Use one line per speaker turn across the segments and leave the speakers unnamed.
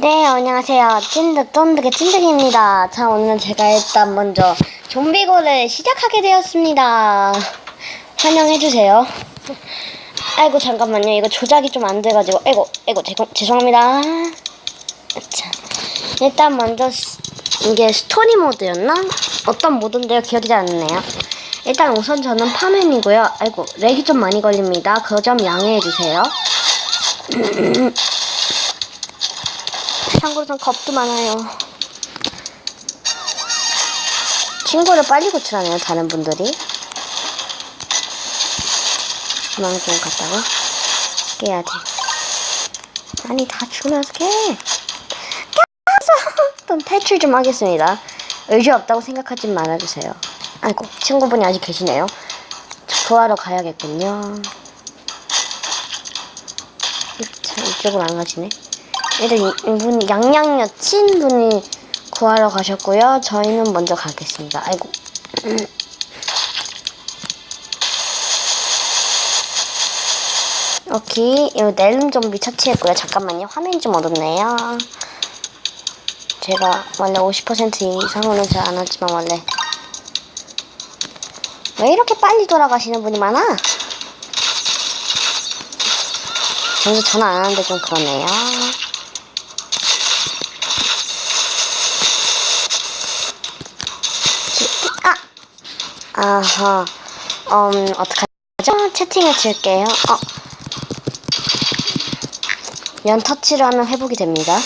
네, 안녕하세요. 쫀득의 찐득입니다. 자, 오늘 제가 일단 먼저 좀비고를 시작하게 되었습니다. 환영해주세요. 아이고, 잠깐만요. 이거 조작이 좀 안 돼가지고. 아이고, 죄송합니다. 자, 일단 먼저, 이게 스토리 모드였나? 어떤 모드인데요? 기억이 잘 안 나네요. 일단 우선 저는 파맨이고요. 아이고, 렉이 좀 많이 걸립니다. 그 점 양해해주세요. 참고로 전 겁도 많아요. 친구를 빨리 고치라네요, 다른 분들이. 그만 좀 갔다가 깨야지. 아니, 다 죽으면서 깨. 좀 탈출 좀 하겠습니다. 의지 없다고 생각하지 말아주세요. 아이고, 친구분이 아직 계시네요. 구하러 가야겠군요. 자, 이쪽으로 안 가시네. 일단 이분 양양 여친 분이 구하러 가셨고요. 저희는 먼저 가겠습니다. 아이고. 오케이. 이거 넬름 좀비 처치했고요. 잠깐만요. 화면이 좀 어둡네요. 제가 원래 50% 이상으로는 잘 안 하지만 원래 왜 이렇게 빨리 돌아가시는 분이 많아? 먼저 전화 안 하는데 좀 그러네요. 아하, 어떡하죠? 채팅을 칠게요. 연터치를 하면 회복이 됩니다.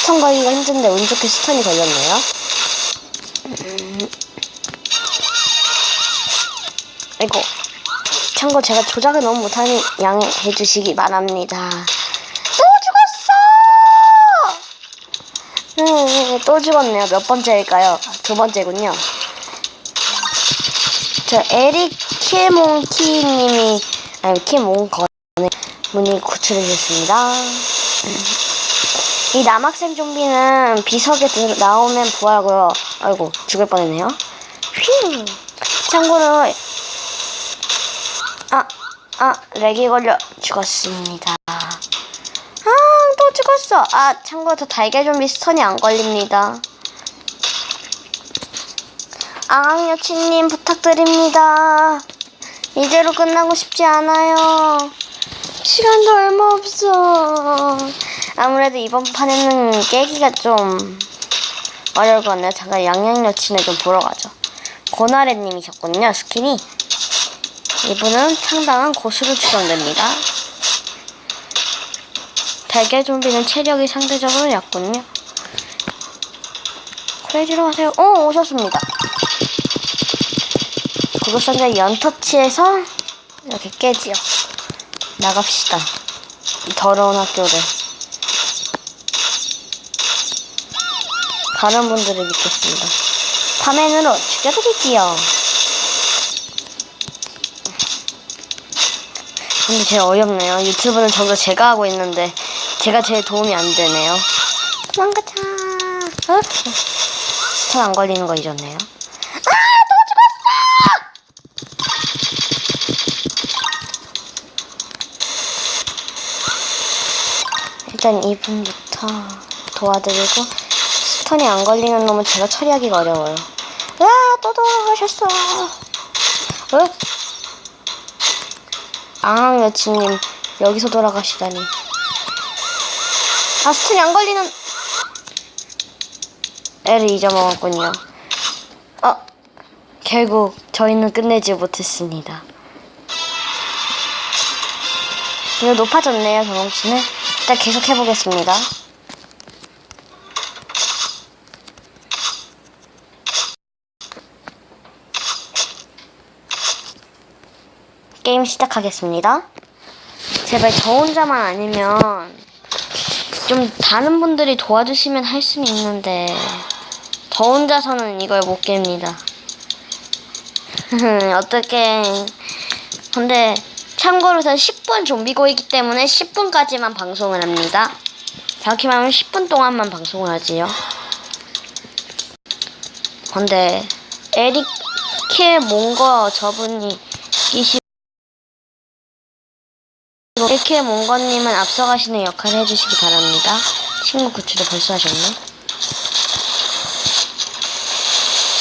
스턴 걸기가 힘든데 운 좋게 스턴이 걸렸네요. 아이고, 참고 제가 조작을 너무 못하니 양해해주시기 바랍니다. 또 죽었어! 또 죽었네요. 몇 번째일까요? 두 번째군요. 저 에릭 킬몽키님이 킬몽거 분이 구출해주셨습니다. 이 남학생 좀비는 비석에 나오면 부활하고요. 아이고, 죽을 뻔했네요. 휘. 참고로 렉이 걸려 죽었습니다. 또 죽었어. 참고로 저 달걀 좀비 스턴이 안 걸립니다. 여친님 부탁드립니다. 이대로 끝나고 싶지 않아요. 시간도 얼마 없어. 아무래도 이번 판에는 깨기가 좀 어려울 것 같네요. 잠깐 양양 여친을 좀 보러 가죠. 고나래님이셨군요, 스킨이. 이분은 상당한 고수로 추정됩니다. 달걀 좀비는 체력이 상대적으로 얕군요. 구해주러 가세요. 오셨습니다. 구급상자 연터치해서 이렇게 깨지요. 나갑시다. 이 더러운 학교를. 다른 분들을 믿겠습니다. 파맨으로 죽여드릴게요. 근데 제일 어이없네요. 유튜브는 전부 제가 하고 있는데 제가 제일 도움이 안 되네요. 도망가자. 스턴 안 걸리는 거 잊었네요. 또 죽었어! 일단 이분부터 도와드리고, 스턴이 안 걸리는 놈은 제가 처리하기가 어려워요. 또 돌아가셨어. 여친님 여기서 돌아가시다니. 스턴이 안 걸리는 애를 잊어먹었군요. 결국 저희는 끝내지 못했습니다. 이거 높아졌네요, 경험치는. 일단 계속 해보겠습니다. 게임 시작하겠습니다. 제발 저 혼자만 아니면 좀 다른 분들이 도와주시면 할 수는 있는데 저 혼자서는 이걸 못 깹니다. 어떡해. 근데 참고로 전 10분 좀비고이기 때문에 10분까지만 방송을 합니다. 정확히 말하면 10분 동안만 방송을 하지요. 근데 에릭 킬 몬거 저분이 에리케 몽건님은 앞서가시는 역할을 해주시기 바랍니다. 친구 구출을 벌써 하셨네.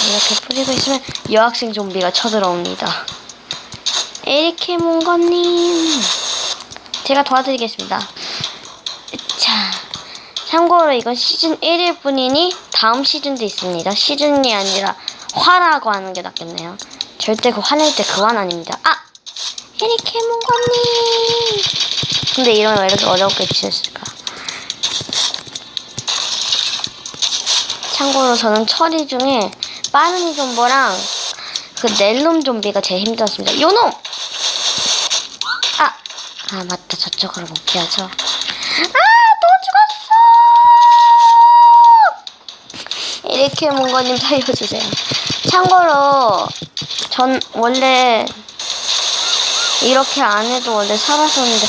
이렇게 뿌리고 있으면 여학생 좀비가 쳐들어옵니다. 에리케 몽건님, 제가 도와드리겠습니다. 자, 참고로 이건 시즌 1일 뿐이니 다음 시즌도 있습니다. 시즌이 아니라 화라고 하는 게 낫겠네요. 절대 그 화낼 때 그 화는 아닙니다. 아! 에리케 몽건님! 근데 이름을 왜 이렇게 어렵게 지었을까? 참고로 저는 처리 중에 빠르니 좀비랑 그 넬름 좀비가 제일 힘들었습니다. 요놈! 아 맞다, 저쪽으로 못 피하죠. 또 죽었어! 이렇게 몽거님 살려주세요. 참고로 전 원래 이렇게 안 해도 원래 살았었는데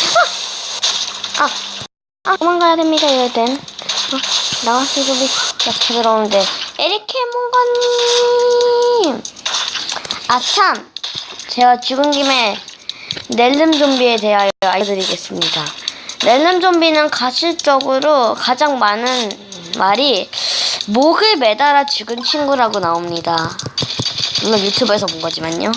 도망가야 됩니다. 이럴 땐 나왔을 좀비 약해 들어오는데 에리케 몽거님, 참, 제가 죽은 김에 넬름 좀비에 대하여 알려드리겠습니다. 넬름 좀비는 가실적으로 가장 많은 말이 목을 매달아 죽은 친구라고 나옵니다. 물론 유튜브에서 본 거지만요.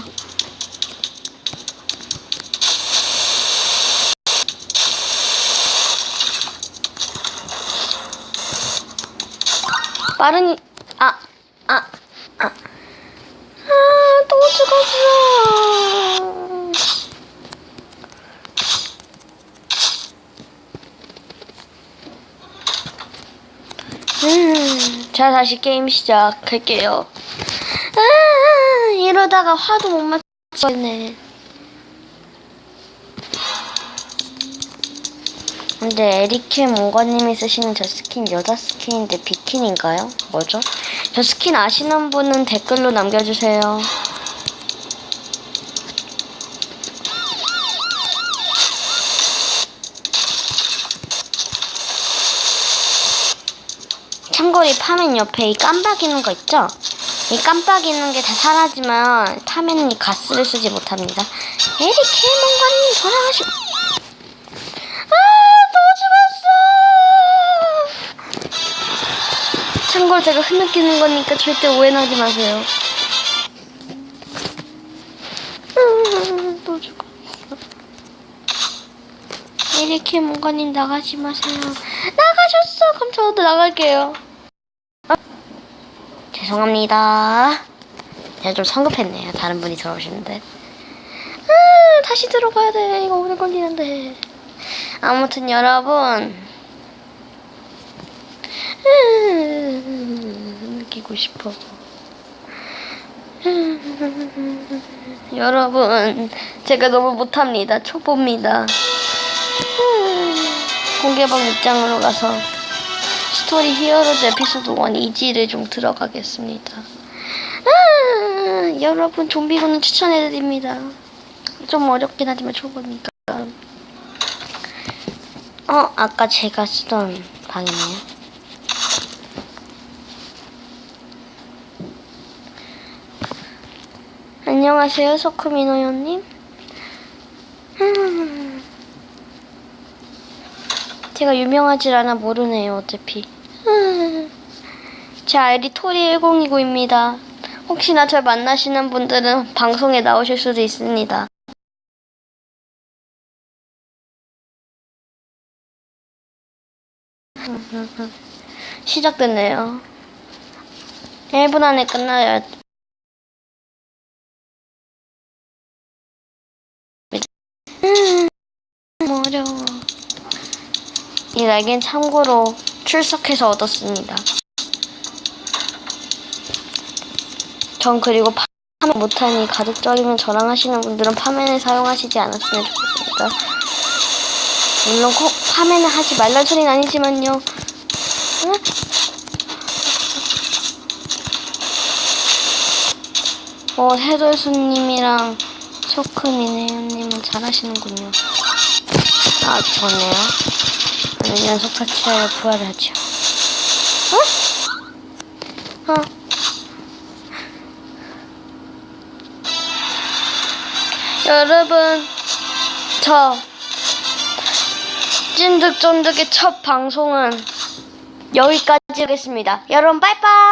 빠르니 또 죽었어. 자, 다시 게임 시작할게요. 이러다가 화도 못 맞췄네. 근데 에리케 몽거님이 쓰시는 저 스킨 여자 스킨인데 비키니인가요? 뭐죠? 저 스킨 아시는 분은 댓글로 남겨주세요. 참고로 이 파면 옆에 이 깜빡이는 거 있죠? 이 깜빡이는 게 다 사라지면 파면은 이 가스를 쓰지 못합니다. 에리케 몽거님 돌아가시고 참고로 제가 흐느끼는 거니까 절대 오해는 하지 마세요. 또 죽었어. 이렇게 몽거님 나가지 마세요. 나가셨어. 그럼 저도 나갈게요. 죄송합니다. 제가 좀 성급했네요. 다른 분이 들어오시는데. 다시 들어가야 돼. 이거 오래 걸리는데. 아무튼 여러분, 느끼고 싶어. 여러분, 제가 너무 못합니다. 초보입니다. 공개방 입장으로 가서 스토리 히어로즈 에피소드 1 이지를 좀 들어가겠습니다. 여러분, 좀비고는 추천해드립니다. 좀 어렵긴 하지만 초보니까. 아까 제가 쓰던 방이네요. 안녕하세요, 소크미노요님. 제가 유명하질 않아 모르네요, 어차피. 제 아이디 토리1029입니다. 혹시나 절 만나시는 분들은 방송에 나오실 수도 있습니다. 시작됐네요. 1분 안에 끝나야 어려워. 이 날개는 참고로 출석해서 얻었습니다. 전 그리고 파면 못하니 가족적이면 저랑 하시는 분들은 파면을 사용하시지 않았으면 좋겠습니다. 물론 꼭 파면을 하지 말란 소리는 아니지만요. 해돌수님이랑 소크미네요님은 잘하시는군요. 좋네요. 저는 연속 터치하여 부활을 하죠. 여러분, 저 찐득쫀득의 첫 방송은 여기까지 하겠습니다. 여러분 빠이빠이.